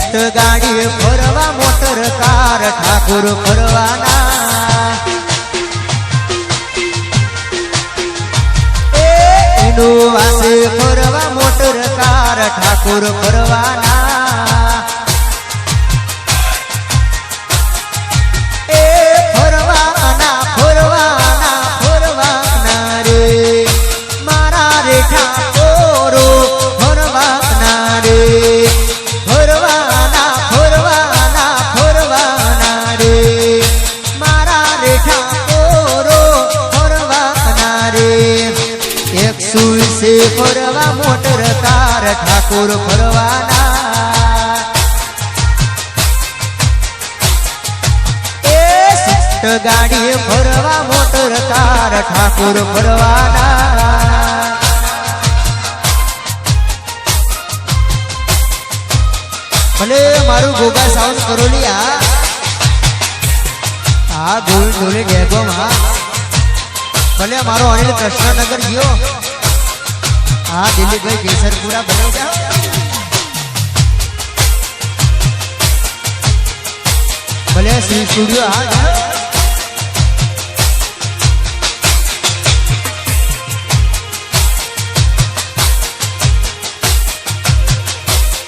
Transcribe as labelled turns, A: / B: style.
A: શિસ્ત ગાડી ફરવા મોટર કાર ઠાકોર ફરવાના વાસે ફરવા મોટર કાર ઠાકોર ફરવાના એ ફરવાના ફરવાના ફરવાના રે મારા રે ઠાકોરો ફરવાના રે ફરવાના ફરવાના ફરવાના રે મારા રે ઠાકોરો ફરવાના રે એક સુઈસે ફરવા મોટર કાર ઠાકોર ફરવાના એ શિસ્ત ગાડી ફરવા મોટર કાર ઠાકોર ફરવાના ભલે મારું ગોગા સાઉન્ડ કરોલિયા આ ગોલ ઢોલે ડેગોમાં ભલે મારો અનિલ કૃષ્ણનગર ગયો હા દિલીપભાઈ કેસરપુરા બની જા ભલે શ્રી સ્ટુડિયો હા